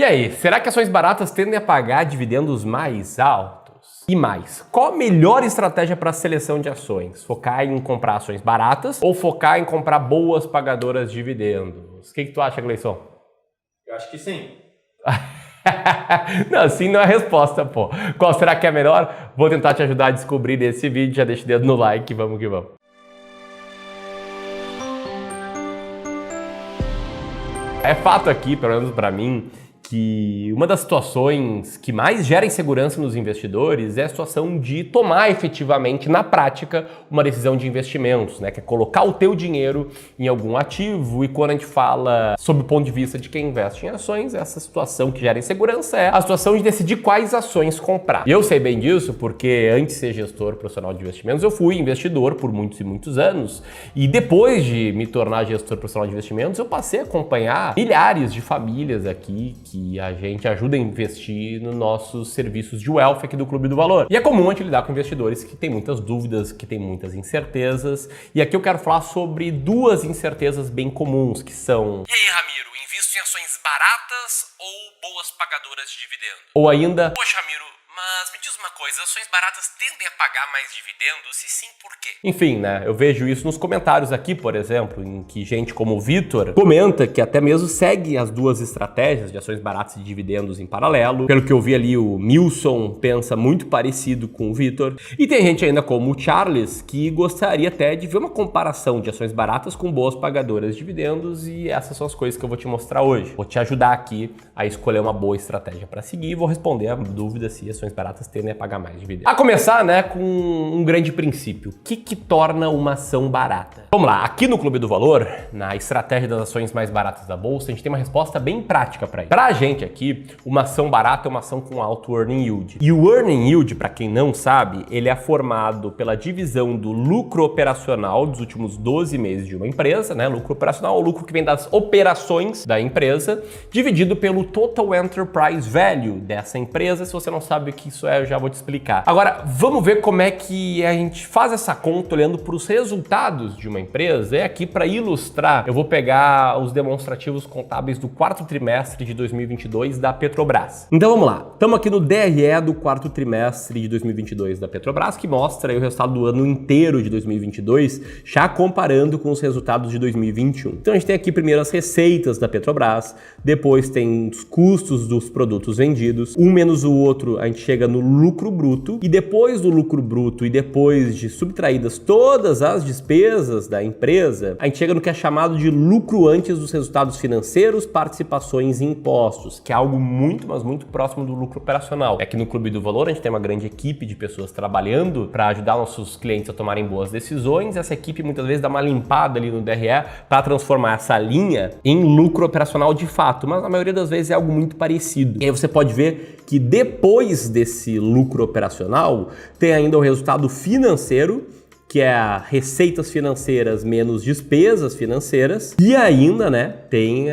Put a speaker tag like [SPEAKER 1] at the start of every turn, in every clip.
[SPEAKER 1] E aí, será que ações baratas tendem a pagar dividendos mais altos? E mais, qual a melhor estratégia para a seleção de ações? Focar em comprar ações baratas ou focar em comprar boas pagadoras de dividendos? O que tu acha, Gleison?
[SPEAKER 2] Eu acho que sim.
[SPEAKER 1] Não, sim não é a resposta, pô. Qual será que é a melhor? Vou tentar te ajudar a descobrir nesse vídeo. Já deixa o dedo no like, vamos que vamos. É fato aqui, pelo menos para mim, que uma das situações que mais gera insegurança nos investidores é a situação de tomar efetivamente, na prática, uma decisão de investimentos, né? Que é colocar o teu dinheiro em algum ativo. E quando a gente fala sob o ponto de vista de quem investe em ações, essa situação que gera insegurança é a situação de decidir quais ações comprar. E eu sei bem disso porque antes de ser gestor profissional de investimentos, eu fui investidor por muitos e muitos anos. E depois de me tornar gestor profissional de investimentos, eu passei a acompanhar milhares de famílias aqui que a gente ajuda a investir nos nossos serviços de wealth aqui do Clube do Valor. E é comum a gente lidar com investidores que têm muitas dúvidas, que têm muitas incertezas. E aqui eu quero falar sobre duas incertezas bem comuns, que são:
[SPEAKER 3] e aí, Ramiro, invisto em ações baratas ou boas pagadoras de dividendos?
[SPEAKER 1] Ou ainda:
[SPEAKER 3] poxa, Ramiro, mas me diz uma coisa, ações baratas tendem a pagar mais dividendos? E sim, por quê?
[SPEAKER 1] Enfim, né? Eu vejo isso nos comentários aqui, por exemplo, em que gente como o Vitor comenta que até mesmo segue as duas estratégias de ações baratas e dividendos em paralelo. Pelo que eu vi ali, o Milson pensa muito parecido com o Vitor. E tem gente ainda como o Charles que gostaria até de ver uma comparação de ações baratas com boas pagadoras de dividendos, e essas são as coisas que eu vou te mostrar hoje. Vou te ajudar aqui a escolher uma boa estratégia para seguir e vou responder a dúvida se ações baratas tendem a pagar mais dividendos. A começar, né, com um grande princípio. O que torna uma ação barata? Vamos lá, aqui no Clube do Valor, na estratégia das ações mais baratas da bolsa, a gente tem uma resposta bem prática para isso. Para a gente aqui, uma ação barata é uma ação com alto earning yield. E o earning yield, para quem não sabe, ele é formado pela divisão do lucro operacional dos últimos 12 meses de uma empresa, né? Lucro operacional é o lucro que vem das operações da empresa, dividido pelo Total Enterprise Value dessa empresa. Se você não sabe o que isso é, eu já vou te explicar. Agora, vamos ver como é que a gente faz essa conta olhando para os resultados de uma empresa. É aqui para ilustrar, eu vou pegar os demonstrativos contábeis do quarto trimestre de 2022 da Petrobras. Então vamos lá, estamos aqui no DRE do quarto trimestre de 2022 da Petrobras, que mostra aí o resultado do ano inteiro de 2022, já comparando com os resultados de 2021. Então a gente tem aqui primeiro as receitas da Petrobras, depois tem os custos dos produtos vendidos, um menos o outro a gente chega no lucro bruto, e depois do lucro bruto e depois de subtraídas todas as despesas da empresa, a gente chega no que é chamado de lucro antes dos resultados financeiros, participações e impostos, que é algo muito, mas muito próximo do lucro operacional. Aqui no Clube do Valor a gente tem uma grande equipe de pessoas trabalhando para ajudar nossos clientes a tomarem boas decisões. Essa equipe muitas vezes dá uma limpada ali no DRE para transformar essa linha em lucro operacional de fato, mas na maioria das vezes é algo muito parecido. E aí você pode ver que depois desse lucro operacional tem ainda o resultado financeiro, que é a receitas financeiras menos despesas financeiras, e ainda, né, tem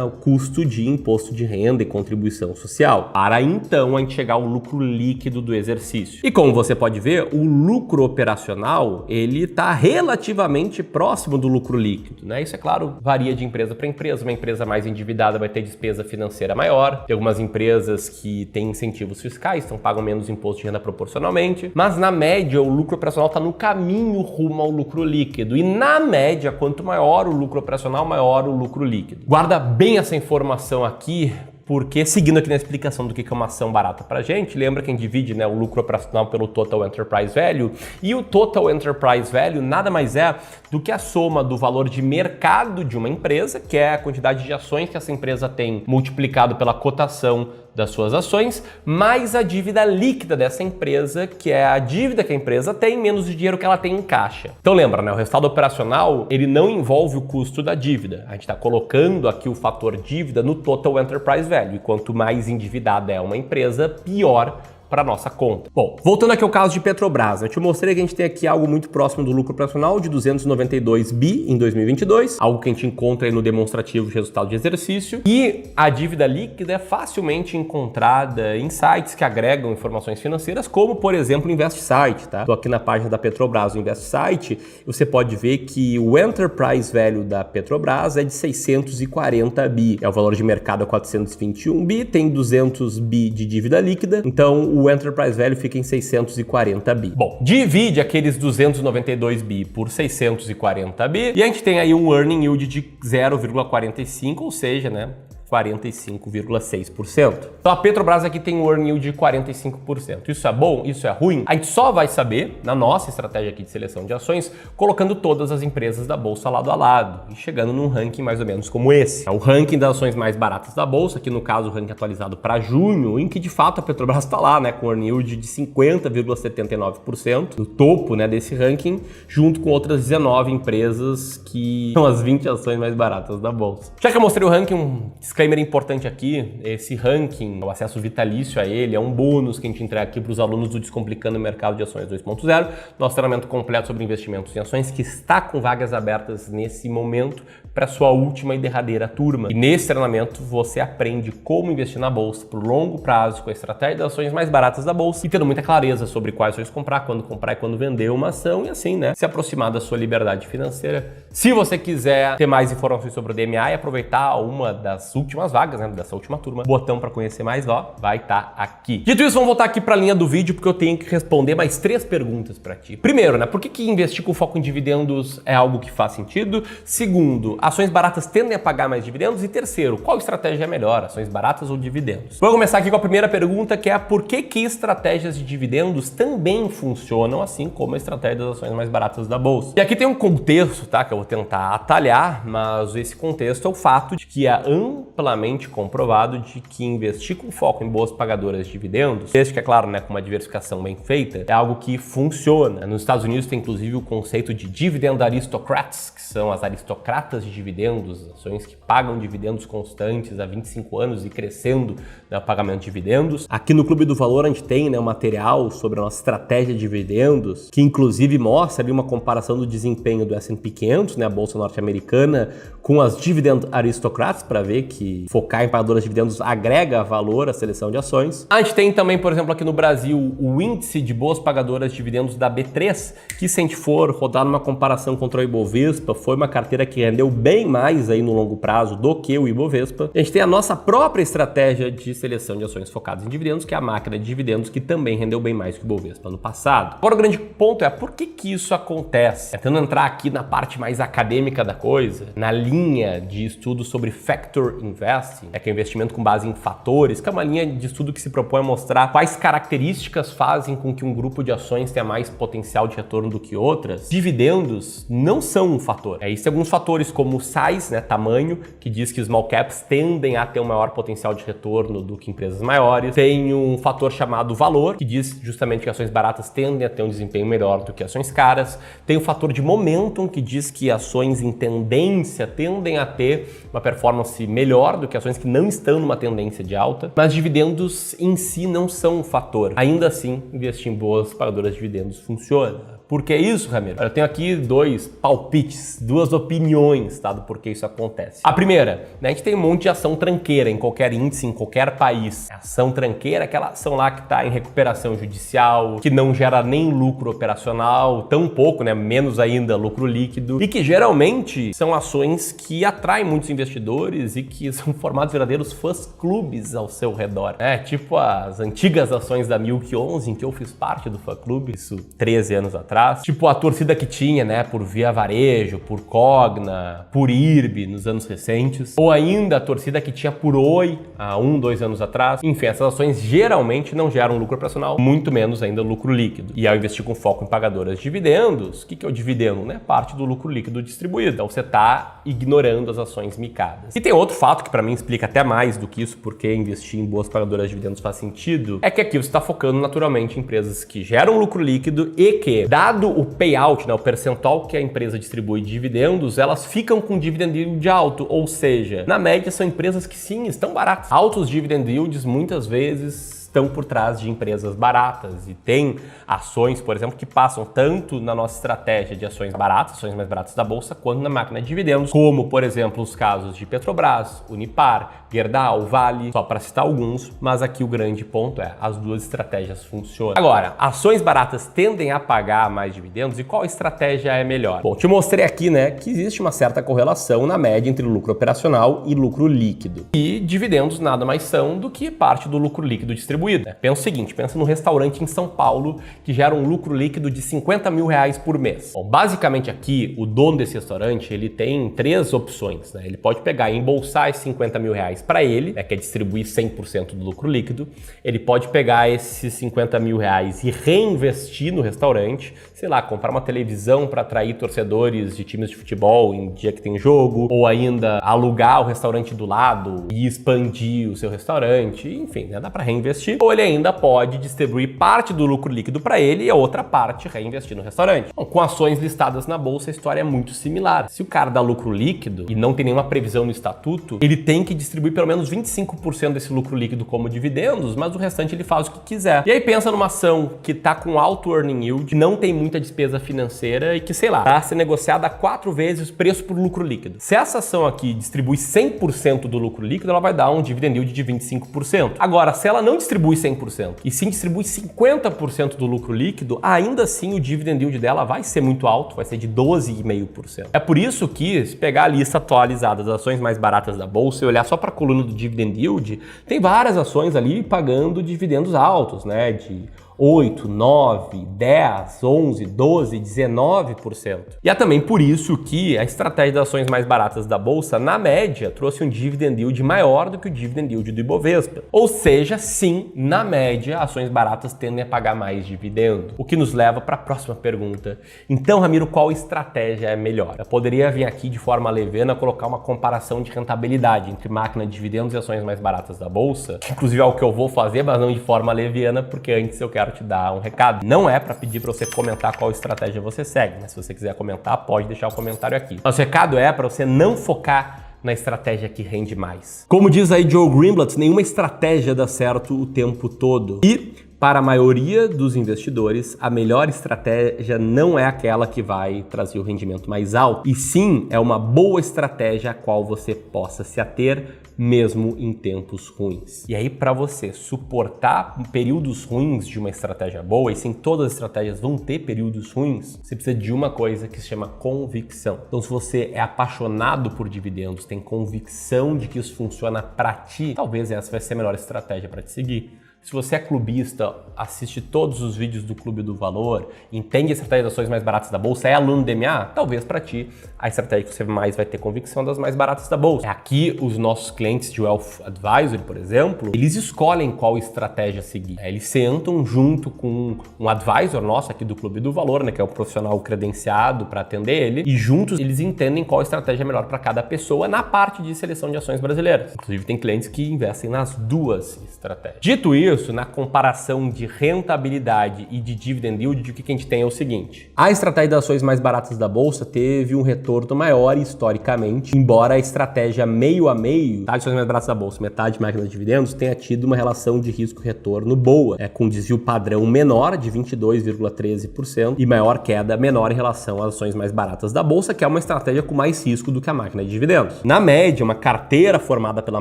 [SPEAKER 1] o custo de imposto de renda e contribuição social, para então a gente chegar ao lucro líquido do exercício. E como você pode ver, o lucro operacional, ele está relativamente próximo do lucro líquido, né? Isso, é claro, varia de empresa para empresa. Uma empresa mais endividada vai ter despesa financeira maior, tem algumas empresas que têm incentivos fiscais, então pagam menos imposto de renda proporcionalmente, mas na média o lucro operacional está no caminho rumo ao lucro líquido. E na média, quanto maior o lucro operacional, maior o lucro líquido. Guarda bem essa informação aqui, porque seguindo aqui na explicação do que é uma ação barata pra gente, lembra que a gente divide, né, o lucro operacional pelo Total Enterprise Value, e o Total Enterprise Value nada mais é do que a soma do valor de mercado de uma empresa, que é a quantidade de ações que essa empresa tem multiplicado pela cotação das suas ações, mais a dívida líquida dessa empresa, que é a dívida que a empresa tem menos o dinheiro que ela tem em caixa. Então lembra, né? O resultado operacional, ele não envolve o custo da dívida. A gente está colocando aqui o fator dívida no Total Enterprise Value. E quanto mais endividada é uma empresa, pior para nossa conta. Bom, voltando aqui ao caso de Petrobras, eu te mostrei que a gente tem aqui algo muito próximo do lucro operacional de 292 bi em 2022, algo que a gente encontra aí no demonstrativo de resultado de exercício, e a dívida líquida é facilmente encontrada em sites que agregam informações financeiras, como por exemplo o InvestSite, tá? Tô aqui na página da Petrobras, o InvestSite, você pode ver que o Enterprise Value da Petrobras é de 640 bi, é o valor de mercado a 421 bi, tem 200 bi de dívida líquida, então o Enterprise Value fica em 640 bi. Bom, divide aqueles 292 bi por 640 bi e a gente tem aí um earning yield de 0,45, ou seja, né, 45,6%. Então a Petrobras aqui tem um earning yield de 45%. Isso é bom? Isso é ruim? A gente só vai saber na nossa estratégia aqui de seleção de ações, colocando todas as empresas da bolsa lado a lado e chegando num ranking mais ou menos como esse. É o ranking das ações mais baratas da bolsa, aqui no caso o ranking atualizado para junho, em que de fato a Petrobras está lá, né, com earning yield de 50,79%, no topo, né, desse ranking, junto com outras 19 empresas que são as 20 ações mais baratas da bolsa. Já que eu mostrei o ranking, disclaimer importante aqui, esse ranking, o acesso vitalício a ele, é um bônus que a gente entrega aqui para os alunos do Descomplicando o Mercado de Ações 2.0, nosso treinamento completo sobre investimentos em ações que está com vagas abertas nesse momento para sua última e derradeira turma. E nesse treinamento você aprende como investir na bolsa por longo prazo com a estratégia das ações mais baratas da bolsa e tendo muita clareza sobre quais ações comprar e quando vender uma ação e assim, né, se aproximar da sua liberdade financeira. Se você quiser ter mais informações sobre o DMA e aproveitar uma das últimas vagas, né, dessa última turma, o botão para conhecer mais, ó, vai estar aqui. Dito isso, vamos voltar aqui para a linha do vídeo porque eu tenho que responder mais 3 perguntas para ti. Primeiro, né, por que investir com foco em dividendos é algo que faz sentido? Segundo, ações baratas tendem a pagar mais dividendos? E terceiro, qual estratégia é melhor, ações baratas ou dividendos? Vou começar aqui com a primeira pergunta, que é por que estratégias de dividendos também funcionam assim como a estratégia das ações mais baratas da bolsa? E aqui tem um contexto, tá, que eu vou tentar atalhar, mas esse contexto é o fato de que é amplamente comprovado de que investir com foco em boas pagadoras de dividendos, desde que é claro, né, com uma diversificação bem feita, é algo que funciona. Nos Estados Unidos tem inclusive o conceito de dividend aristocrats, que são as aristocratas de dividendos, ações que pagam dividendos constantes há 25 anos e crescendo no pagamento de dividendos. Aqui no Clube do Valor a gente tem, né, um material sobre a nossa estratégia de dividendos, que inclusive mostra ali uma comparação do desempenho do S&P 500, né, a bolsa norte-americana, com as dividend aristocrats, para ver que focar em pagadoras de dividendos agrega valor à seleção de ações. A gente tem também, por exemplo, aqui no Brasil, o índice de boas pagadoras de dividendos da B3, que se a gente for rodar numa comparação contra o Ibovespa, foi uma carteira que rendeu bem mais aí no longo prazo do que o Ibovespa. A gente tem a nossa própria estratégia de seleção de ações focadas em dividendos, que é a máquina de dividendos, que também rendeu bem mais que o Ibovespa no passado. Agora o grande ponto é por que isso acontece? Tentando entrar aqui na parte mais acadêmica da coisa, na linha de estudo sobre Factor Investing, que é investimento com base em fatores, que é uma linha de estudo que se propõe a mostrar quais características fazem com que um grupo de ações tenha mais potencial de retorno do que outras. Dividendos não são um fator. Existem alguns fatores como o size, né, tamanho, que diz que small caps tendem a ter um maior potencial de retorno do que empresas maiores. Tem um fator chamado valor, que diz justamente que ações baratas tendem a ter um desempenho melhor do que ações caras. Tem o fator de momentum, que diz que ações em tendência tendem a ter uma performance melhor do que ações que não estão numa tendência de alta, mas dividendos em si não são um fator. Ainda assim, investir em boas pagadoras de dividendos funciona. Por que isso, Ramiro? Eu tenho aqui 2 palpites, 2 opiniões, tá, do porquê isso acontece. A primeira, né, a gente tem um monte de ação tranqueira em qualquer índice, em qualquer país. A ação tranqueira é aquela ação lá que está em recuperação judicial, que não gera nem lucro operacional, tão pouco, né, menos ainda lucro líquido, e que geralmente são ações que atraem muitos investidores e que são formados verdadeiros fãs-clubes ao seu redor. Tipo as antigas ações da Milk 11, em que eu fiz parte do fã-clube, isso 13 anos atrás. Tipo a torcida que tinha, né, por Via Varejo, por Cogna, por IRB nos anos recentes, ou ainda a torcida que tinha por Oi há 1, 2 anos atrás. Enfim, essas ações geralmente não geram lucro operacional, muito menos ainda lucro líquido. E ao investir com foco em pagadoras de dividendos, o que é o dividendo? Né? Parte do lucro líquido distribuído. Então você está ignorando as ações micadas. E tem outro fato que para mim explica até mais do que isso, porque investir em boas pagadoras de dividendos faz sentido, é que aqui você está focando naturalmente em empresas que geram lucro líquido e que, dado o payout, né, o percentual que a empresa distribui de dividendos, elas ficam com dividend yield alto, ou seja, na média são empresas que sim, estão baratas. Altos dividend yields muitas vezes estão por trás de empresas baratas e tem ações, por exemplo, que passam tanto na nossa estratégia de ações baratas, ações mais baratas da bolsa, quanto na máquina de dividendos, como, por exemplo, os casos de Petrobras, Unipar, Gerdau, Vale, só para citar alguns, mas aqui o grande ponto é, as duas estratégias funcionam. Agora, ações baratas tendem a pagar mais dividendos e qual estratégia é melhor? Bom, te mostrei aqui, né, que existe uma certa correlação na média entre lucro operacional e lucro líquido. E dividendos nada mais são do que parte do lucro líquido distribuído. Pensa o seguinte, pensa num restaurante em São Paulo que gera um lucro líquido de 50 mil reais por mês. Bom, basicamente aqui, o dono desse restaurante, ele tem três opções, né? Ele pode pegar e embolsar esses 50 mil reais para ele, né, que é distribuir 100% do lucro líquido. Ele pode pegar esses 50 mil reais e reinvestir no restaurante, sei lá, comprar uma televisão para atrair torcedores de times de futebol em dia que tem jogo, ou ainda alugar o restaurante do lado e expandir o seu restaurante, enfim, né, dá para reinvestir. Ou ele ainda pode distribuir parte do lucro líquido para ele e a outra parte reinvestir no restaurante. Bom, com ações listadas na bolsa, a história é muito similar. Se o cara dá lucro líquido e não tem nenhuma previsão no estatuto, ele tem que distribuir pelo menos 25% desse lucro líquido como dividendos, mas o restante ele faz o que quiser. E aí pensa numa ação que tá com alto earning yield, não tem muita despesa financeira e que, sei lá, tá sendo negociada a 4 vezes o preço por lucro líquido. Se essa ação aqui distribui 100% do lucro líquido, ela vai dar um dividend yield de 25%. Agora, se ela não distribui 100% e sim distribui 50% do lucro líquido, ainda assim o dividend yield dela vai ser muito alto, vai ser de 12,5%. É por isso que, se pegar a lista atualizada das ações mais baratas da bolsa e olhar só para a coluna do dividend yield, tem várias ações ali pagando dividendos altos, né, de 8, 9, 10, 11, 12, 19%. E é também por isso que a estratégia das ações mais baratas da bolsa, na média, trouxe um dividend yield maior do que o dividend yield do Ibovespa. Ou seja, sim, na média, ações baratas tendem a pagar mais dividendo. O que nos leva para a próxima pergunta. Então, Ramiro, qual estratégia é melhor? Eu poderia vir aqui de forma leviana colocar uma comparação de rentabilidade entre máquina de dividendos e ações mais baratas da bolsa, que inclusive é o que eu vou fazer, mas não de forma leviana, porque antes eu quero te dar um recado. Não é para pedir para você comentar qual estratégia você segue, mas se você quiser comentar, pode deixar o comentário aqui. Mas o recado é para você não focar na estratégia que rende mais. Como diz aí Joe Greenblatt, nenhuma estratégia dá certo o tempo todo. E para a maioria dos investidores, a melhor estratégia não é aquela que vai trazer o rendimento mais alto, e sim é uma boa estratégia a qual você possa se ater mesmo em tempos ruins. E aí, para você suportar períodos ruins de uma estratégia boa, e sim, todas as estratégias vão ter períodos ruins, você precisa de uma coisa que se chama convicção. Então, se você é apaixonado por dividendos, tem convicção de que isso funciona para ti, talvez essa vai ser a melhor estratégia para te seguir. Se você é clubista, assiste todos os vídeos do Clube do Valor, entende a estratégia das ações mais baratas da bolsa, é aluno do MA, talvez para ti a estratégia que você mais vai ter convicção das mais baratas da bolsa. Aqui, os nossos clientes de Wealth Advisory, por exemplo, eles escolhem qual estratégia seguir. Eles sentam junto com um advisor nosso aqui do Clube do Valor, né, que é o profissional credenciado para atender ele, e juntos eles entendem qual estratégia é melhor para cada pessoa na parte de seleção de ações brasileiras. Inclusive, tem clientes que investem nas duas estratégias. Dito isso, na comparação de rentabilidade e de dividend yield, o que a gente tem é o seguinte. A estratégia das ações mais baratas da bolsa teve um retorno maior historicamente, embora a estratégia meio a meio, tá, ações mais baratas da bolsa, metade máquina de dividendos, tenha tido uma relação de risco-retorno boa, com desvio padrão menor de 22,13% e maior queda menor em relação às ações mais baratas da bolsa, que é uma estratégia com mais risco do que a máquina de dividendos. Na média, uma carteira formada pela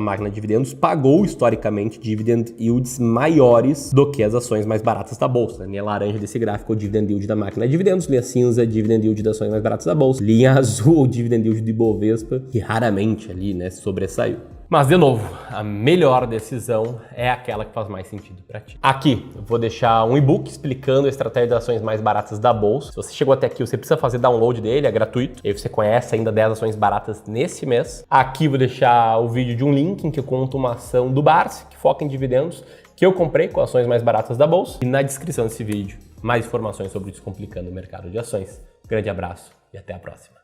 [SPEAKER 1] máquina de dividendos pagou historicamente dividend yields maiores do que as ações mais baratas da bolsa. A linha laranja desse gráfico é o dividend yield da máquina de dividendos, linha cinza é o dividend yield das ações mais baratas da bolsa, linha azul o dividend yield do Ibovespa, que raramente ali, né, sobressaiu. Mas, de novo, a melhor decisão é aquela que faz mais sentido para ti. Aqui, eu vou deixar um e-book explicando a estratégia das ações mais baratas da bolsa. Se você chegou até aqui, você precisa fazer download dele, é gratuito. E aí você conhece ainda 10 ações baratas nesse mês. Aqui vou deixar o vídeo de um link em que eu conto uma ação do Barsi, que foca em dividendos, que eu comprei com ações mais baratas da bolsa. E na descrição desse vídeo, mais informações sobre Descomplicando o Mercado de Ações. Grande abraço e até a próxima.